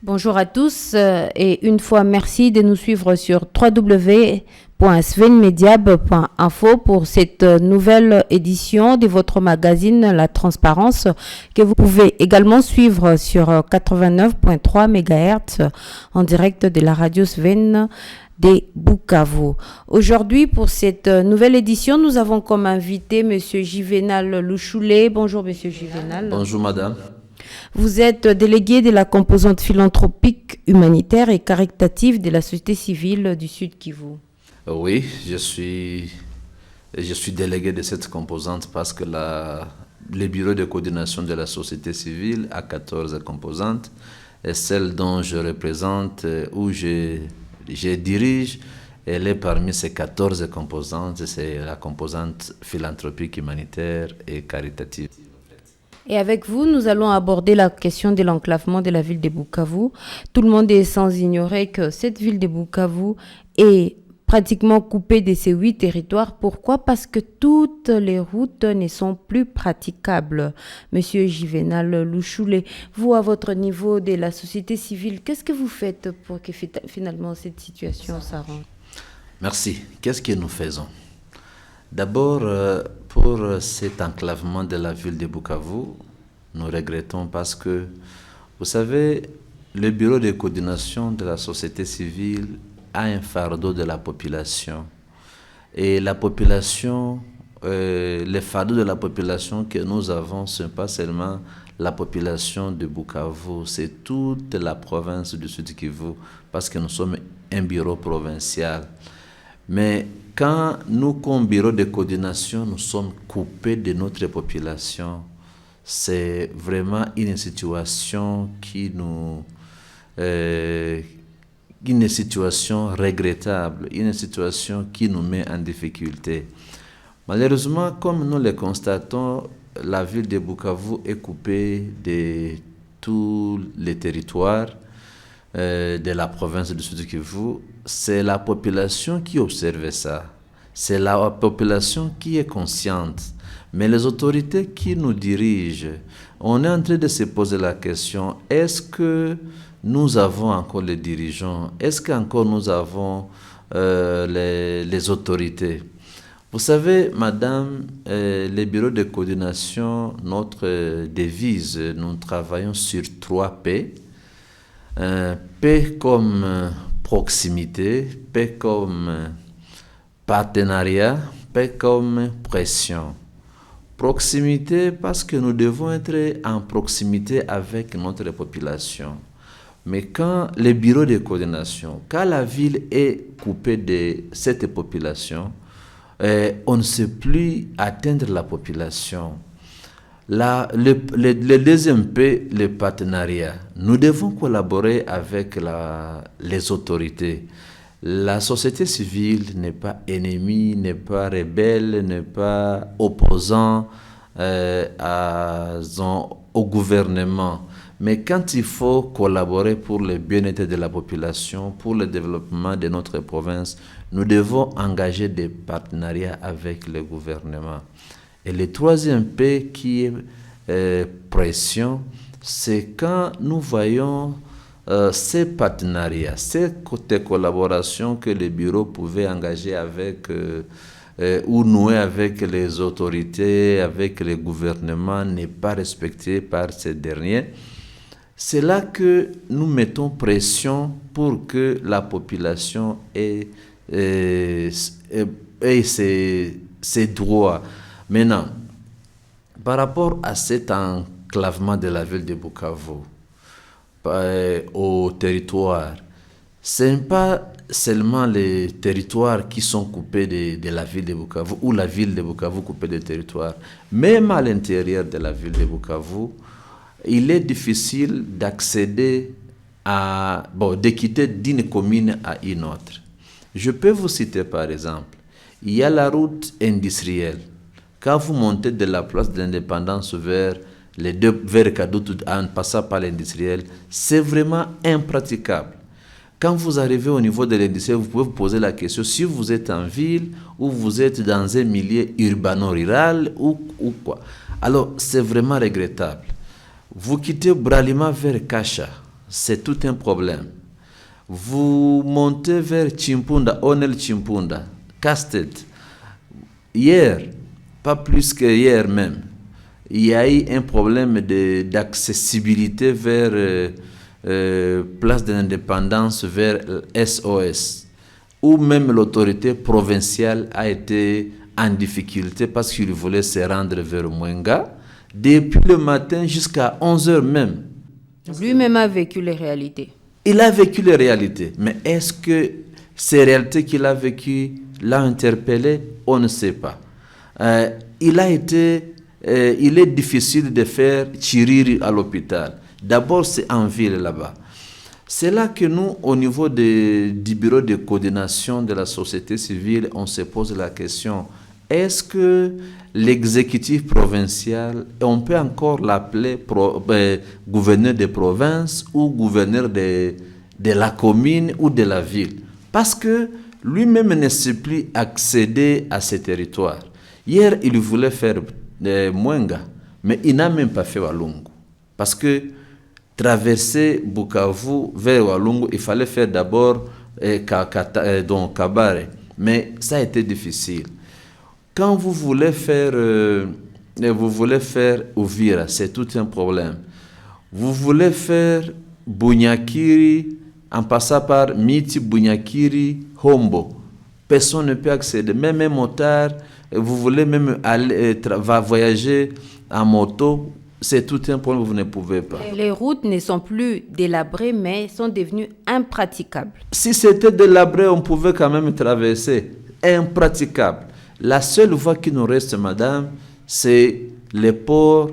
Bonjour à tous et une fois merci de nous suivre sur www.svenmediab.info pour cette nouvelle édition de votre magazine La Transparence que vous pouvez également suivre sur 89.3 MHz en direct de la radio Sven de Bukavu. Aujourd'hui, pour cette nouvelle édition, nous avons comme invité Monsieur Juvenal Louchoulé. Bonjour Monsieur Juvenal. Bonjour Madame. Vous êtes délégué de la composante philanthropique, humanitaire et caritative de la société civile du Sud Kivu. Oui, je suis délégué de cette composante parce que le bureau de coordination de la société civile a 14 composantes et celle dont je représente ou je dirige, elle est parmi ces 14 composantes, c'est la composante philanthropique, humanitaire et caritative. Et avec vous, nous allons aborder la question de l'enclavement de la ville de Bukavu. Tout le monde est sans ignorer que cette ville de Bukavu est pratiquement coupée de ses 8 territoires. Pourquoi ? Parce que toutes les routes ne sont plus praticables. Monsieur Juvenal Louchoulé, vous, à votre niveau de la société civile, qu'est-ce que vous faites pour que finalement cette situation s'arrange ? Merci. Qu'est-ce que nous faisons ? D'abord, pour cet enclavement de la ville de Bukavu, nous regrettons parce que, vous savez, le bureau de coordination de la société civile a un fardeau de la population. Et la population, le fardeau de la population que nous avons, ce n'est pas seulement la population de Bukavu, c'est toute la province du Sud Kivu, parce que nous sommes un bureau provincial. Mais quand nous, comme bureau de coordination, nous sommes coupés de notre population, c'est vraiment une situation une situation regrettable, une situation qui nous met en difficulté. Malheureusement, comme nous le constatons, la ville de Bukavu est coupée de tous les territoires de la province du Sud Kivu. C'est la population qui observe ça. C'est la population qui est consciente. Mais les autorités qui nous dirigent, on est en train de se poser la question, est-ce que nous avons encore les dirigeants? Est-ce qu'encore nous avons les autorités? Vous savez, madame, les bureaux de coordination, notre devise, nous travaillons sur 3 P. P comme proximité, P comme partenariat, P comme pression. Proximité parce que nous devons être en proximité avec notre population. Mais quand les bureaux de coordination, quand la ville est coupée de cette population, on ne sait plus atteindre la population. Le deuxième P, le partenariat. Nous devons collaborer avec les autorités. La société civile n'est pas ennemie, n'est pas rebelle, n'est pas opposant au gouvernement. Mais quand il faut collaborer pour le bien-être de la population, pour le développement de notre province, nous devons engager des partenariats avec le gouvernement. Et le troisième P qui est pression, c'est quand nous voyons ces partenariats, ces collaborations que les bureaux pouvaient engager avec ou nouer avec les autorités, avec les gouvernements, n'est pas respecté par ces derniers. C'est là que nous mettons pression pour que la population ait ses droits. Maintenant, par rapport à cet enclavement de la ville de Bukavu au territoire, ce n'est pas seulement les territoires qui sont coupés de la ville de Bukavu ou la ville de Bukavu coupée de territoire. Même à l'intérieur de la ville de Bukavu, il est difficile d'accéder de quitter d'une commune à une autre. Je peux vous citer par exemple, il y a la route industrielle. Quand vous montez de la place de l'Indépendance vers Kadutu en passant par l'industriel, c'est vraiment impraticable. Quand vous arrivez au niveau de l'industrie, vous pouvez vous poser la question si vous êtes en ville ou vous êtes dans un milieu urbano-rural ou quoi. Alors, c'est vraiment regrettable. Vous quittez Bralima vers Kacha, c'est tout un problème. Vous montez vers Chimpunda, Onel Chimpunda, casse-tête. Hier, pas plus que hier même, il y a eu un problème d'accessibilité vers Place de l'Indépendance, vers SOS, où même l'autorité provinciale a été en difficulté parce qu'il voulait se rendre vers Mwenga, depuis le matin jusqu'à 11h même. Lui-même a vécu les réalités. Il a vécu les réalités, mais est-ce que ces réalités qu'il a vécues l'ont interpellé? On ne sait pas. Il est difficile de faire Chiriri à l'hôpital. D'abord, c'est en ville là-bas. C'est là que nous, au niveau du bureau de coordination de la société civile, on se pose la question, est-ce que l'exécutif provincial, on peut encore l'appeler gouverneur de province ou gouverneur de la commune ou de la ville? Parce que lui-même ne sait plus accéder à ces territoires. Hier, il voulait faire Mwenga, mais il n'a même pas fait Walungu. Parce que traverser Bukavu vers Walungu, il fallait faire d'abord Kabare. Mais ça a été difficile. Quand vous voulez faire Uvira, c'est tout un problème. Vous voulez faire Bunyakiri en passant par Miti, Bunyakiri, Hombo. Personne ne peut accéder. Même un motard, vous voulez même aller voyager en moto, c'est tout un problème, vous ne pouvez pas. Les routes ne sont plus délabrées, mais sont devenues impraticables. Si c'était délabré, on pouvait quand même traverser. Impraticable. La seule voie qui nous reste, madame, c'est les ports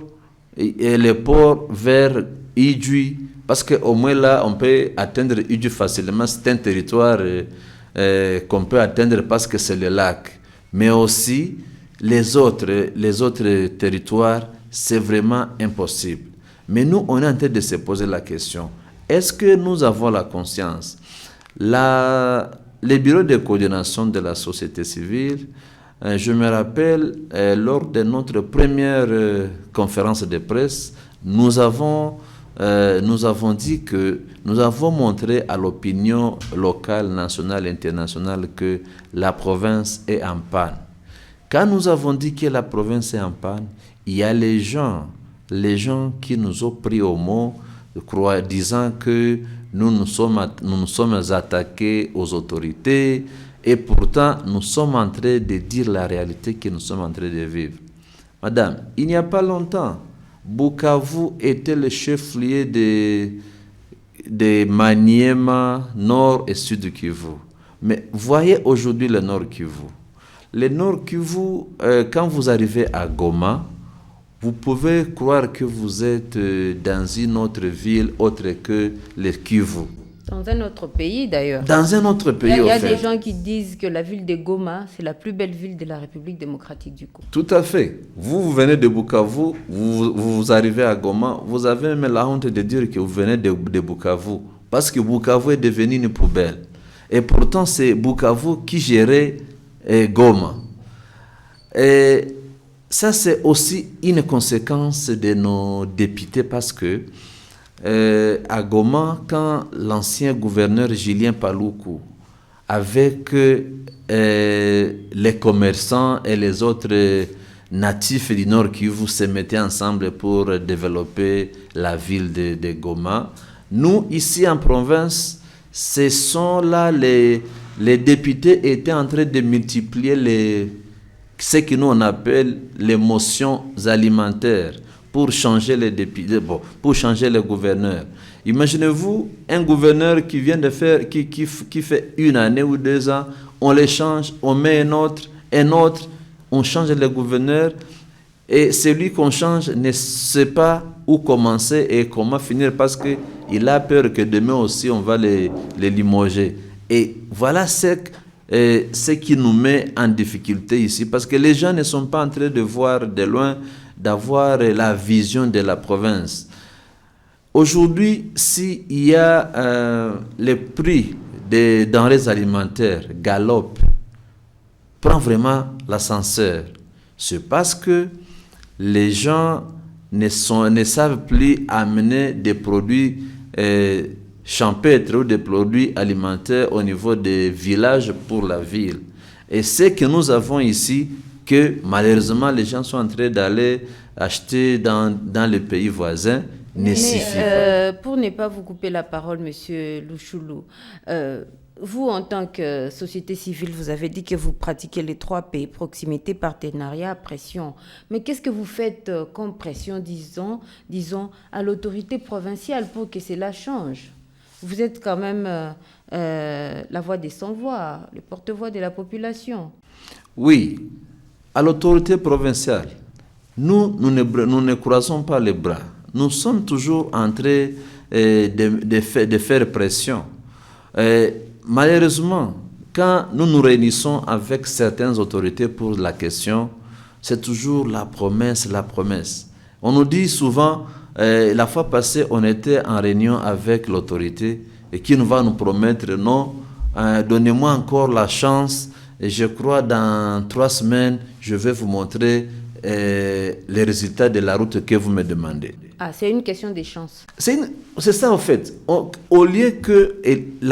vers Idjui, parce qu'au moins là, on peut atteindre Idjui facilement. C'est un territoire qu'on peut atteindre parce que c'est le lac. Mais aussi, les autres territoires, c'est vraiment impossible. Mais nous, on est en train de se poser la question. Est-ce que nous avons la conscience? Les bureaux de coordination de la société civile, je me rappelle, lors de notre première conférence de presse, nous avons dit que nous avons montré à l'opinion locale, nationale et internationale que la province est en panne. Quand nous avons dit que la province est en panne, il y a les gens qui nous ont pris au mot, disant que nous nous sommes attaqués aux autorités, et pourtant nous sommes en train de dire la réalité que nous sommes en train de vivre. Madame, il n'y a pas longtemps, Bukavu était le chef-lieu de Maniema, Nord et Sud Kivu. Mais voyez aujourd'hui le Nord Kivu. Le Nord Kivu, quand vous arrivez à Goma, vous pouvez croire que vous êtes dans une autre ville autre que le Kivu. Dans un autre pays d'ailleurs. Dans un autre pays, Il y a des gens qui disent que la ville de Goma, c'est la plus belle ville de la République démocratique du Congo. Tout à fait. Vous venez de Bukavu, vous arrivez à Goma, vous avez même la honte de dire que vous venez de Bukavu. Parce que Bukavu est devenu une poubelle. Et pourtant, c'est Bukavu qui gérait Goma. Et ça, c'est aussi une conséquence de nos députés parce que à Goma, quand l'ancien gouverneur Julien Paluku, avec les commerçants et les autres natifs du Nord Kivu se mettaient ensemble pour développer la ville de Goma, nous, ici en province, ce sont là les députés étaient en train de multiplier ce que nous on appelle les motions alimentaires pour changer les députés, pour changer les gouverneurs. Imaginez-vous un gouverneur qui vient de faire, qui fait 1 année ou 2 ans, on les change, on met un autre, on change les gouverneurs et celui qu'on change ne sait pas où commencer et comment finir parce qu'il a peur que demain aussi on va les limoger. Et voilà ce qui nous met en difficulté ici, parce que les gens ne sont pas en train de voir de loin, d'avoir la vision de la province. Aujourd'hui, s'il y a les prix des denrées alimentaires galopent, prend vraiment l'ascenseur, c'est parce que les gens ne savent plus amener des produits champêtres ou des produits alimentaires au niveau des villages pour la ville. Et ce que nous avons ici, que malheureusement les gens sont en train d'aller acheter dans les pays voisins, ne suffit pas. Pour ne pas vous couper la parole, Monsieur Louchoulou, vous, en tant que société civile, vous avez dit que vous pratiquez les 3 P, proximité, partenariat, pression. Mais qu'est-ce que vous faites comme pression, disons, à l'autorité provinciale pour que cela change? Vous êtes quand même la voix des sans-voix, le porte-voix de la population. Oui, à l'autorité provinciale, nous ne croisons pas les bras. Nous sommes toujours en train de faire pression. Malheureusement, quand nous nous réunissons avec certaines autorités pour la question, c'est toujours la promesse, la promesse. On nous dit souvent, la fois passée, on était en réunion avec l'autorité et qui nous va nous promettre, non, donnez-moi encore la chance et je crois dans 3 semaines, je vais vous montrer les résultats de la route que vous me demandez. Ah, c'est une question des chances. C'est ça en fait. Au lieu que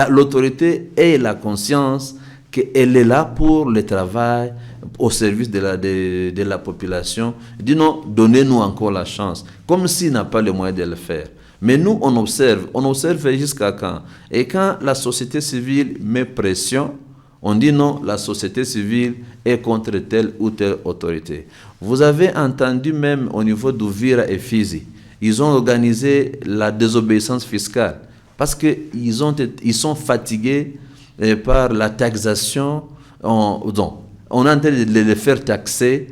l'autorité ait la conscience qu'elle est là pour le travail, au service de la population, dit non, donnez-nous encore la chance, comme s'il n'a pas les moyens de le faire. Mais nous, on observe jusqu'à quand? Et quand la société civile met pression, on dit non, la société civile est contre telle ou telle autorité. Vous avez entendu même au niveau d'Ouvira et Fizi, ils ont organisé la désobéissance fiscale parce qu'ils sont fatigués par la taxation. On est en train de les faire taxer.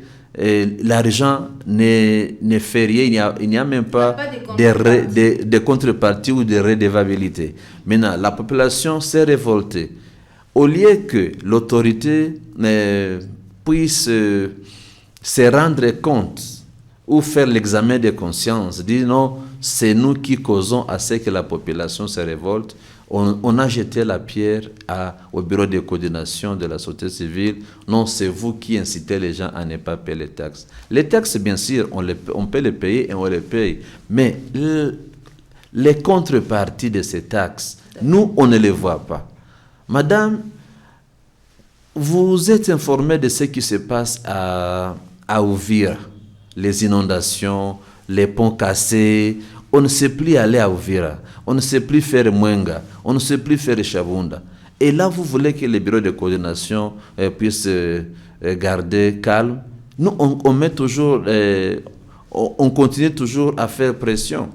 L'argent ne fait rien. Il n'y a même pas de contrepartie ou de redevabilité. Maintenant, la population s'est révoltée. Au lieu que l'autorité puisse se rendre compte ou faire l'examen de conscience, dire non, c'est nous qui causons à ce que la population se révolte, on a jeté la pierre au bureau de coordination de la société civile. Non, c'est vous qui incitez les gens à ne pas payer les taxes. Les taxes, bien sûr, on peut les payer et on les paye. Mais les contreparties de ces taxes, nous, on ne les voit pas. Madame, vous êtes informée de ce qui se passe à Uvira, les inondations, les ponts cassés. On ne sait plus aller à Uvira, on ne sait plus faire Mwenga, on ne sait plus faire Chabunda. Et là, vous voulez que les bureaux de coordination puissent garder calme. Nous, on met toujours, on continue toujours à faire pression.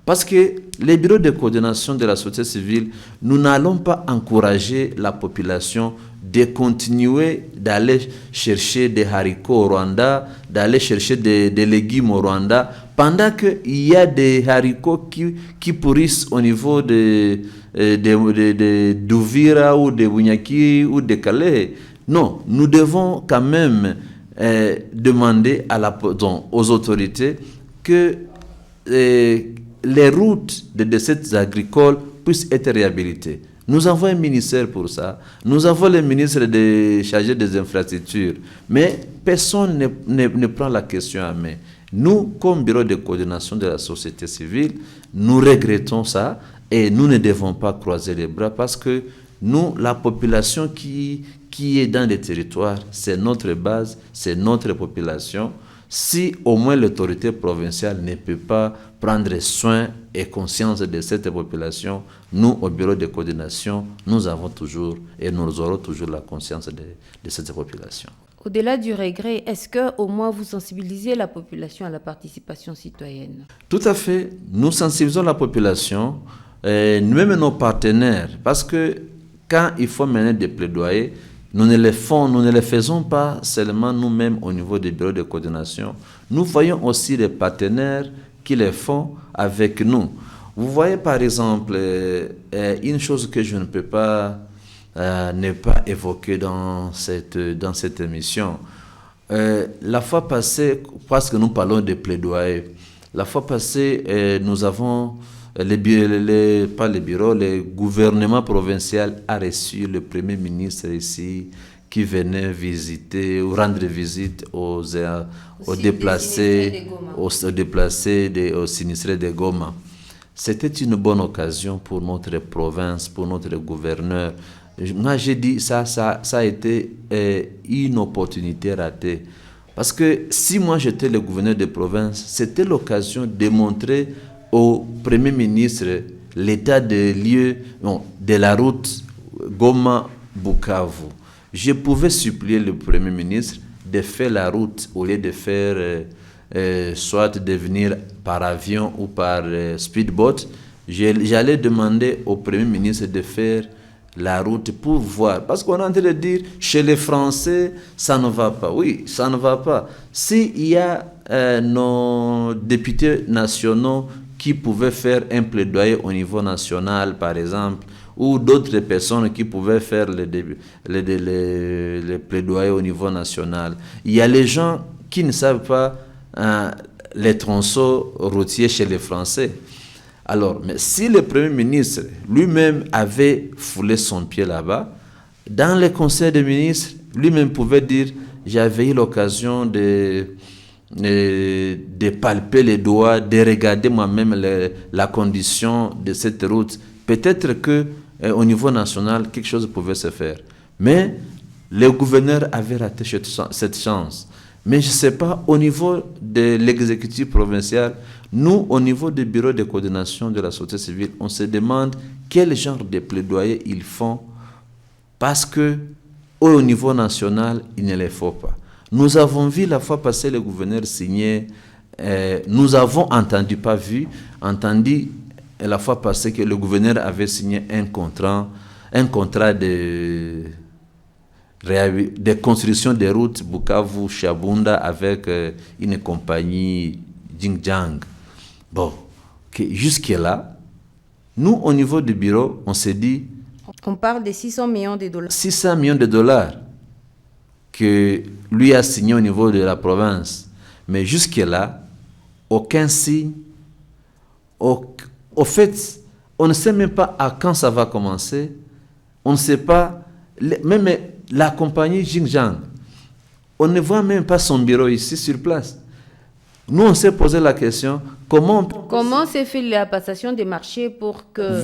Parce que les bureaux de coordination de la société civile, nous n'allons pas encourager la population de continuer d'aller chercher des haricots au Rwanda, d'aller chercher des légumes au Rwanda, pendant qu'il y a des haricots qui pourrissent au niveau d'Uvira ou de Bunyaki ou de Calais. Non, nous devons quand même demander aux autorités que les routes de sites agricoles puissent être réhabilitées. Nous avons un ministère pour ça. Nous avons le ministre chargé des infrastructures. Mais personne ne prend la question à main. Nous, comme bureau de coordination de la société civile, nous regrettons ça et nous ne devons pas croiser les bras parce que nous, la population qui est dans les territoires, c'est notre base, c'est notre population. Si au moins l'autorité provinciale ne peut pas prendre soin et conscience de cette population, nous, au bureau de coordination, nous avons toujours et nous aurons toujours la conscience de cette population. Au-delà du regret, est-ce qu'au moins vous sensibilisez la population à la participation citoyenne? Tout à fait. Nous sensibilisons la population, nous-mêmes nos partenaires, parce que quand il faut mener des plaidoyers, nous ne les faisons pas seulement nous-mêmes au niveau des bureaux de coordination. Nous voyons aussi les partenaires qui les font avec nous. Vous voyez par exemple, une chose que je ne peux pas ne pas évoquer dans cette émission. La fois passée, parce que nous parlons de plaidoyer, la fois passée, nous avons pas les bureaux, le gouvernement provincial a reçu le Premier ministre ici, qui venait visiter ou rendre visite aux déplacés, aux sinistrés de Goma. C'était une bonne occasion pour notre province, pour notre gouverneur. Moi, j'ai dit ça a été une opportunité ratée. Parce que si moi j'étais le gouverneur de province, c'était l'occasion de montrer au Premier ministre l'état de lieu de la route Goma-Bukavu. Je pouvais supplier le Premier ministre de faire la route au lieu de faire soit de venir par avion ou par speedboat. J'allais demander au Premier ministre de faire la route pour voir. Parce qu'on est en train de dire, chez les Français, ça ne va pas. Oui, ça ne va pas. S'il y a nos députés nationaux qui pouvaient faire un plaidoyer au niveau national, par exemple, ou d'autres personnes qui pouvaient faire les plaidoyers au niveau national. Il y a les gens qui ne savent pas les tronçons routiers chez les Français. Alors, mais si le Premier ministre lui-même avait foulé son pied là-bas, dans le Conseil des ministres, lui-même pouvait dire, j'avais eu l'occasion de palper les doigts, de regarder moi-même la condition de cette route. Peut-être que au niveau national, quelque chose pouvait se faire. Mais le gouverneur avait raté cette chance. Mais je ne sais pas, au niveau de l'exécutif provincial, nous, au niveau du bureau de coordination de la société civile, on se demande quel genre de plaidoyer ils font parce que au niveau national, il ne les faut pas. Nous avons vu la fois passée le gouverneur signer, nous avons entendu, pas vu, entendu la fois passée que le gouverneur avait signé un contrat de construction des routes Bukavu-Shabunda avec une compagnie Xinjiang. Bon, jusque-là, nous, au niveau du bureau, on s'est dit... On parle de 600 millions de dollars. 600 millions de dollars que lui a signé au niveau de la province. Mais jusque-là, aucun signe. Au fait, on ne sait même pas à quand ça va commencer. On ne sait pas... Même la compagnie Xinjiang, on ne voit même pas son bureau ici sur place. Nous, on s'est posé la question, comment s'est fait la passation des marchés pour que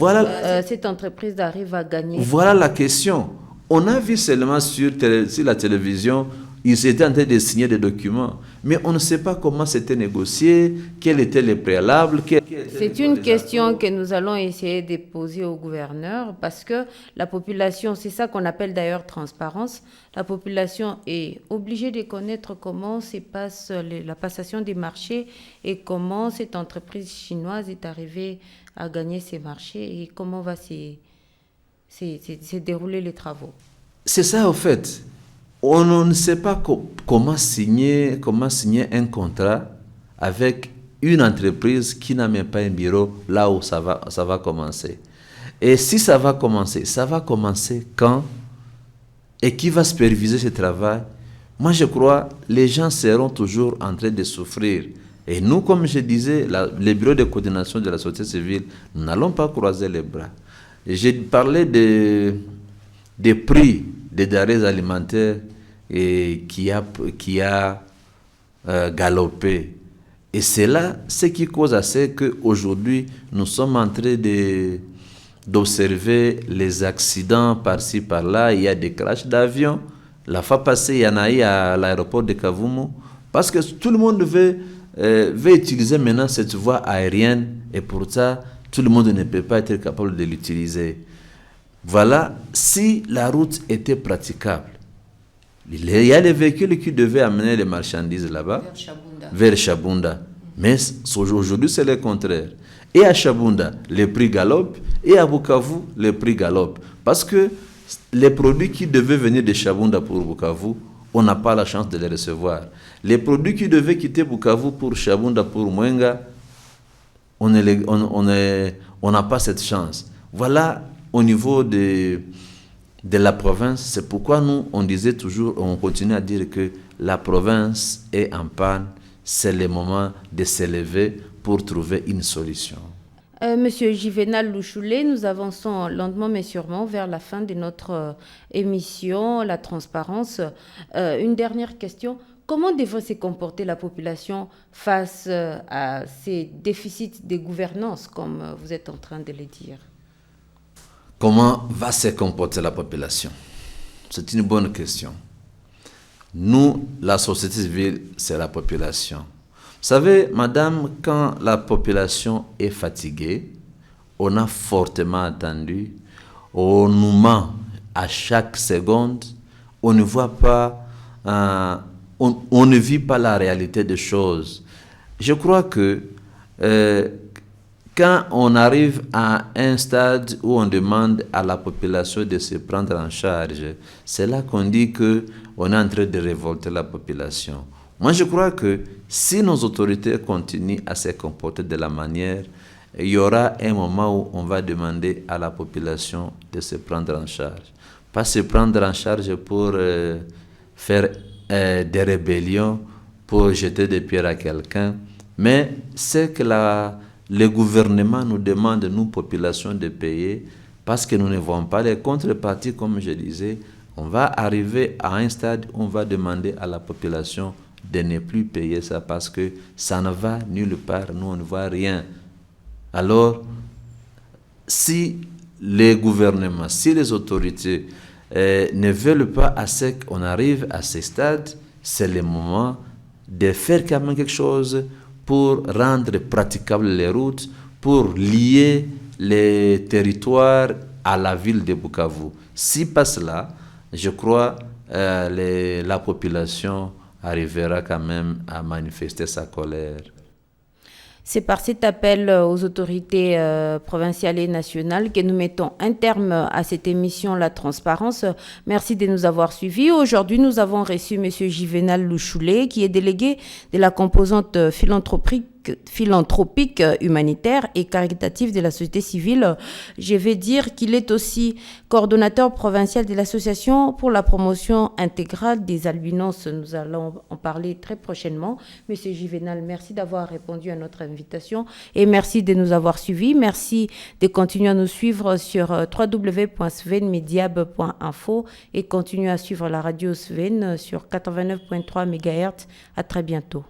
cette entreprise arrive à gagner? Voilà la question. On a vu seulement sur la télévision, ils étaient en train de signer des documents, mais on ne sait pas comment c'était négocié, quels étaient les préalables. C'est une question que nous allons essayer de poser au gouverneur parce que la population, c'est ça qu'on appelle d'ailleurs transparence, la population est obligée de connaître comment se passe la passation des marchés et comment cette entreprise chinoise est arrivée à gagner ces marchés et comment va se dérouler les travaux. C'est ça au fait. On ne sait pas comment signer un contrat avec une entreprise qui n'a même pas un bureau là où ça va commencer. Et si ça va commencer quand? Et qui va superviser ce travail? Moi, je crois que les gens seront toujours en train de souffrir. Et nous, comme je disais, le bureau de coordination de la société civile, nous n'allons pas croiser les bras. J'ai parlé des prix des denrées alimentaires qui a galopé. Et c'est là ce qui cause à ce qu'aujourd'hui, nous sommes en train d'observer les accidents par-ci, par-là. Il y a des crashs d'avions. La fois passée, il y en a eu à l'aéroport de Kavumu. Parce que tout le monde veut utiliser maintenant cette voie aérienne. Et pour ça, tout le monde ne peut pas être capable de l'utiliser. Voilà, si la route était praticable, il y a des véhicules qui devaient amener les marchandises là-bas, vers Shabunda. Mais aujourd'hui, c'est le contraire. Et à Shabunda, les prix galopent, et à Bukavu, les prix galopent. Parce que les produits qui devaient venir de Shabunda pour Bukavu, on n'a pas la chance de les recevoir. Les produits qui devaient quitter Bukavu pour Shabunda, pour Mwenga, on n'a pas cette chance. Voilà au niveau de la province, c'est pourquoi nous, on disait toujours, on continue à dire que la province est en panne, c'est le moment de s'élever pour trouver une solution. Monsieur Juvenal Louchoulé, nous avançons lentement mais sûrement vers la fin de notre émission, la transparence. Une dernière question. Comment devrait se comporter la population face à ces déficits de gouvernance, comme vous êtes en train de le dire? Comment va se comporter la population? C'est une bonne question. Nous, la société civile, c'est la population. Vous savez, madame, quand la population est fatiguée, on a fortement attendu, on nous ment à chaque seconde, on ne voit pas, on ne vit pas la réalité des choses. Je crois que quand on arrive à un stade où on demande à la population de se prendre en charge, c'est là qu'on dit qu'on est en train de révolter la population. Moi, je crois que si nos autorités continuent à se comporter de la manière, il y aura un moment où on va demander à la population de se prendre en charge. Pas se prendre en charge pour faire des rébellions, pour jeter des pierres à quelqu'un, mais c'est que le gouvernement nous demande, nous, population, de payer, parce que nous ne voyons pas les contreparties, comme je disais. On va arriver à un stade où on va demander à la population de ne plus payer ça, parce que ça ne va nulle part, nous, on ne voit rien. Alors, si les gouvernements, si les autorités ne veulent pas assez qu'on arrive à ce stade, c'est le moment de faire quand même quelque chose pour rendre praticables les routes, pour lier les territoires à la ville de Bukavu. Si pas cela, je crois la population arrivera quand même à manifester sa colère. C'est par cet appel aux autorités provinciales et nationales que nous mettons un terme à cette émission La Transparence. Merci de nous avoir suivis. Aujourd'hui, nous avons reçu M. Juvenal Louchoulé, qui est délégué de la composante philanthropique, humanitaire et caritative de la société civile. Je vais dire qu'il est aussi coordonnateur provincial de l'association pour la promotion intégrale des albinos. Nous allons en parler très prochainement. Monsieur Juvenal, merci d'avoir répondu à notre invitation et merci de nous avoir suivis. Merci de continuer à nous suivre sur www.svenmediab.info et continuer à suivre la radio Sven sur 89.3 MHz. À très bientôt.